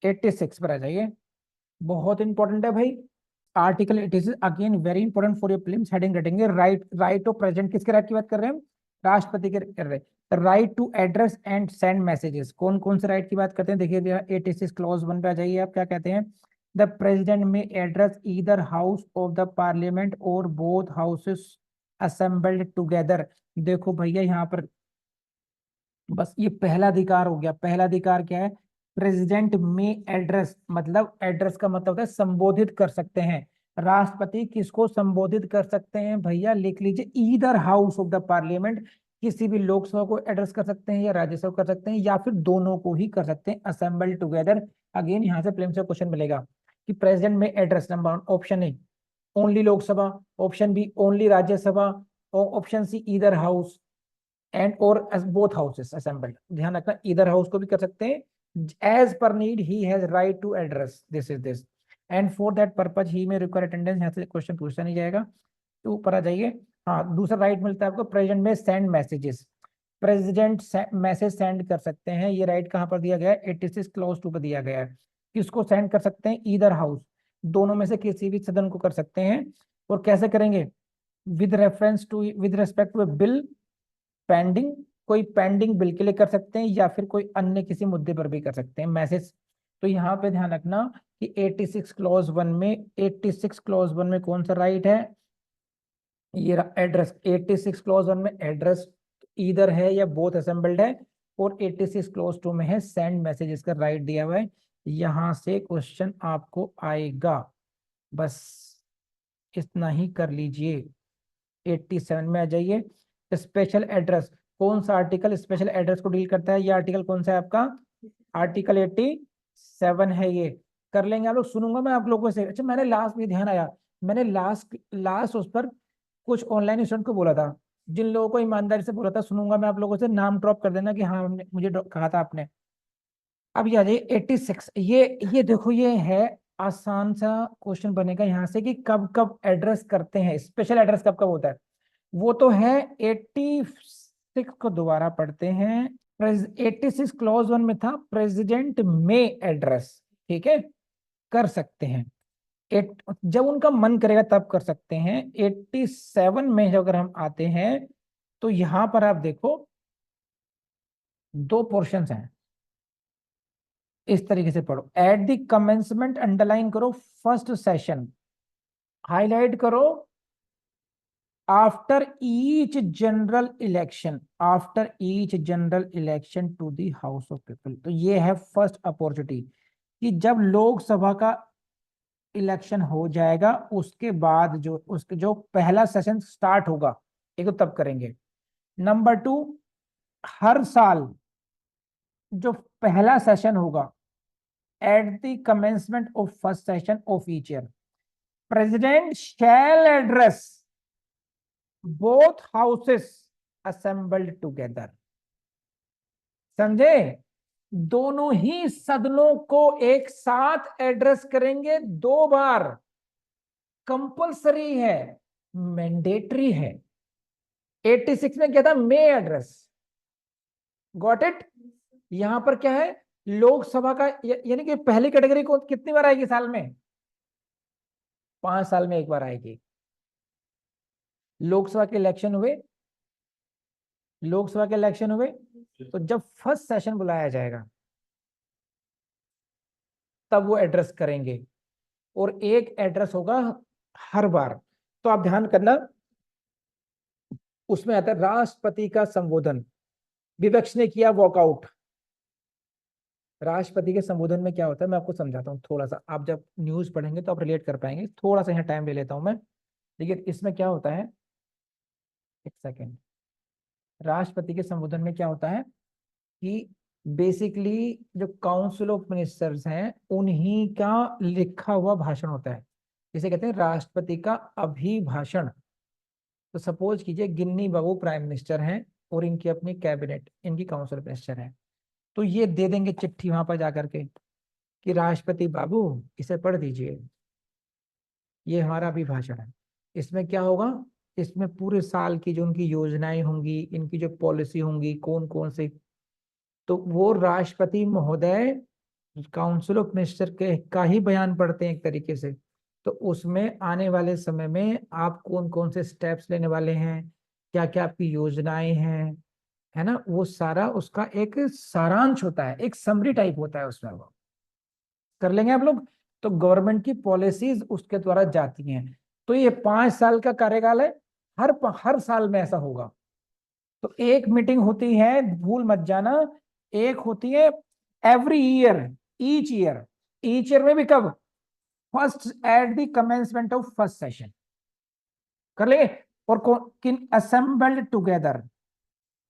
86 पर आ जाइए, बहुत इंपॉर्टेंट है भाई article. It is again very important for your prelims. Heading रटेंगे राइट, राइट ऑफ प्रेसिडेंट, किसके राइट की बात कर रहे हैं हम? राष्ट्रपति के कर रहे हैं। Write to address and send messages, कौन कौन से राइट की बात करते हैं? देखिए 86 क्लॉज 1 पे आ जाइए आप, क्या कहते हैं? द प्रेसिडेंट में address either house of the parliament और बोथ हाउसेस असेंबल्ड टुगेदर। देखो भैया यहाँ पर बस ये पहला अधिकार हो गया। पहला अधिकार क्या है? प्रेसिडेंट में एड्रेस, मतलब एड्रेस का मतलब होता है संबोधित कर सकते हैं। राष्ट्रपति किसको संबोधित कर सकते हैं भैया? लिख लीजिए, either house of the parliament, किसी भी लोकसभा को एड्रेस कर सकते हैं या राज्यसभा कर सकते हैं या फिर दोनों को ही कर सकते हैं, असेंबल टुगेदर। अगेन यहाँ से प्लेन से क्वेश्चन मिलेगा कि प्रेसिडेंट में address, number option A only Lok Sabha, option B only Rajya Sabha, और option C either house and और बोथ हाउसेस असेंबल्ड। ध्यान रखना, इधर हाउस को भी कर सकते हैं। As per need he has right to address this is this and for that purpose he may require attendance. यहाँ से क्वेश्चन पूछा नहीं जाएगा, तो ऊपर आ जाइए। हाँ, दूसरा राइट मिलता है आपको प्रेसिडेंट में send messages. President message send कर सकते हैं, ये राइट कहाँ पर दिया गया है? 86 क्लॉज 2 पर दिया गया है। किसको सेंड कर सकते हैं? ईदर हाउस, दोनों में से किसी भी सदन को कर सकते हैं। और कैसे करेंगे? With reference to, with respect to a bill pending, कोई पेंडिंग बिल के लिए कर सकते हैं या फिर कोई अन्य किसी मुद्दे पर भी कर सकते हैं मैसेज। तो यहाँ पे ध्यान रखना कि 86 क्लॉज 1 में, 86 क्लॉज 1 में कौन सा राइट है? ये एड्रेस। 86 क्लॉज 1 में एड्रेस इधर है या बोथ असेंबल्ड है, और 86 क्लॉज 2 में है सेंड मैसेजेस का राइट दिया हुआ है। यहां से क्वेश्चन आपको आएगा, बस इतना ही कर लीजिए। 87 में आ जाइए, स्पेशल एड्रेस। कौन सा आर्टिकल स्पेशल एड्रेस को डील करता है? ये आर्टिकल कौन सा है आपका? आर्टिकल 87 है ये। कर लेंगे आप लोग, सुनूंगा मैं आप लोगों से। अच्छा, मैंने लास्ट में ध्यान आया, मैंने लास्ट लास्ट उस पर कुछ ऑनलाइन स्टूडेंट को बोला था, जिन लोगों को ईमानदारी से बोला था सुनूंगा मैं आप लोगों से, नाम ड्रॉप कर देना कि हाँ मुझे कहा था आपने। अब ये आ जाइए 86। ये देखो, ये है आसान सा क्वेश्चन बनेगा यहाँ से कि कब कब एड्रेस करते हैं, स्पेशल एड्रेस कब कब होता है। वो तो है 86 को दोबारा पढ़ते हैं। 86 क्लॉज 1 में था प्रेसिडेंट में एड्रेस, ठीक है, कर सकते हैं। जब उनका मन करेगा तब कर सकते हैं। 87 में जब अगर हम आते हैं तो यहां पर आप देखो दो पोर्शंस हैं, इस तरीके से पढ़ो। एट द कमेंसमेंट, अंडरलाइन करो फर्स्ट सेशन, हाईलाइट करो after each general election, after each general election to the House of People. तो ये है फर्स्ट अपॉर्चुनिटी कि जब लोकसभा का इलेक्शन हो जाएगा उसके बाद जो उसके जो पहला सेशन स्टार्ट होगा, एक तो तब करेंगे। नंबर टू, हर साल जो पहला सेशन होगा eight the commencement of first session of each year, president shell address both houses assembled together. समझे? दोनों ही सदनों को एक साथ एड्रेस करेंगे 2 बार, कंपलसरी है, मैंडेटरी है। 86 में क्या था? मे एड्रेस, गॉट इट। यहां पर क्या है? लोकसभा का यानी कि पहली कैटेगरी को कितनी बार आएगी साल में? 5 साल में एक बार आएगी। लोकसभा के इलेक्शन हुए, लोकसभा के इलेक्शन हुए, तो जब फर्स्ट सेशन बुलाया जाएगा तब वो एड्रेस करेंगे, और एक एड्रेस होगा हर बार। तो आप ध्यान करना, उसमें आता है राष्ट्रपति का संबोधन। विपक्ष ने किया वॉकआउट। राष्ट्रपति के संबोधन में क्या होता है मैं आपको समझाता हूँ थोड़ा सा, आप जब न्यूज पढ़ेंगे तो आप रिलेट कर पाएंगे। थोड़ा सा यहाँ टाइम ले लेता हूं मैं, देखिए इसमें क्या होता है। एक सेकेंड। राष्ट्रपति के संबोधन में क्या होता है कि बेसिकली जो काउंसिल ऑफ मिनिस्टर्स हैं उन्हीं का लिखा हुआ भाषण होता है, जिसे कहते हैं राष्ट्रपति का अभिभाषण। तो सपोज कीजिए गिन्नी बाबू प्राइम मिनिस्टर हैं और इनकी अपनी कैबिनेट, इनकी काउंसिल ऑफ मिनिस्टर है, तो ये दे देंगे चिट्ठी वहां पर जाकर के कि राष्ट्रपति बाबू इसे पढ़ दीजिए, ये हमारा अभिभाषण है। इसमें क्या होगा? इसमें पूरे साल की जो उनकी योजनाएं होंगी, इनकी जो पॉलिसी होंगी, कौन कौन से, तो वो राष्ट्रपति महोदय काउंसिल ऑफ मिनिस्टर के का ही बयान पढ़ते हैं एक तरीके से, तो उसमें आने वाले समय में आप कौन कौन से स्टेप्स लेने वाले हैं, क्या क्या आपकी योजनाएं हैं, है ना, वो सारा उसका एक सारांश होता है, एक समरी टाइप होता है उसमें, वो कर लेंगे आप लोग। तो गवर्नमेंट की पॉलिसीज उसके द्वारा जाती हैं। तो ये 5 साल का कार्यकाल है, हर साल में ऐसा होगा। तो एक मीटिंग होती है, भूल मत जाना, एक होती है एवरी ईयर, ईच ईयर में भी कब, first eight the commencement of first session कर लेंगे। और किन असेंबल्ड टुगेदर,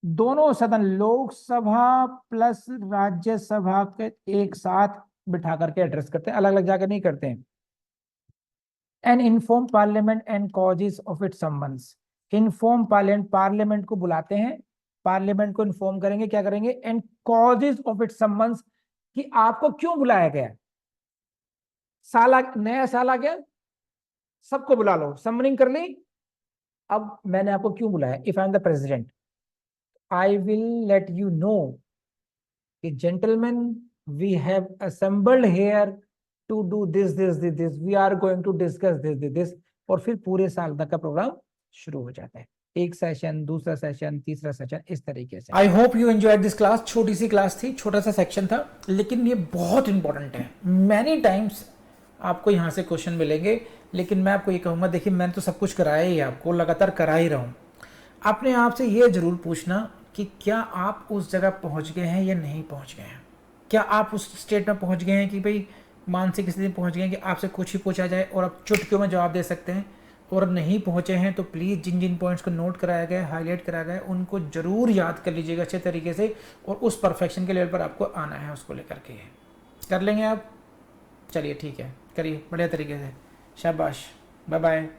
दोनों सदन लोकसभा प्लस राज्यसभा के एक साथ बिठा करके एड्रेस करते हैं, अलग अलग जाकर नहीं करते हैं। And inform parliament and causes of it summons, inform parliament, parliament को बुलाते हैं, पार्लियामेंट को इन्फॉर्म करेंगे, क्या करेंगे, and causes of it summons, कि आपको क्यों बुलाया गया। नया साल आ गया, सबको बुला लो, समनिंग कर ली। अब मैंने आपको क्यों बुलाया, if I am the president, I will let you know कि gentleman, we have assembled here to do this, we are going to discuss this, और फिर पूरे साल तक का प्रोग्राम शुरू हो जाता है। एक सेशन, दूसरा सेशन, तीसरा सेशन, इस तरीके से। I hope you enjoyed this class. छोटी सी क्लास थी, छोटा सा सेक्शन था, लेकिन ये बहुत इंपॉर्टेंट है। मैनी टाइम्स आपको यहाँ से क्वेश्चन मिलेंगे, लेकिन मैं आपको ये कहूँगा, देखिए मैंने तो सब कुछ कराया ही, आपको लगातार करा ही रहा हूँ। अपने आप से ये जरूर पूछना कि क्या आप उस जगह पहुँच गए हैं या नहीं पहुँच गए हैं। क्या आप उस स्टेट में पहुँच गए हैं कि भाई मानसिक स्थिति में पहुँच गए हैं कि आपसे कुछ ही पूछा जाए और आप चुटकियों में जवाब दे सकते हैं। और नहीं पहुँचे हैं तो प्लीज़ जिन जिन पॉइंट्स को नोट कराया गया है, हाईलाइट कराया गया है, उनको ज़रूर याद कर लीजिएगा अच्छे तरीके से, और उस परफेक्शन के लेवल पर आपको आना है, उसको लेकर के कर लेंगे आप। चलिए ठीक है, करिए बढ़िया तरीके से, शाबाश, बाय बाय।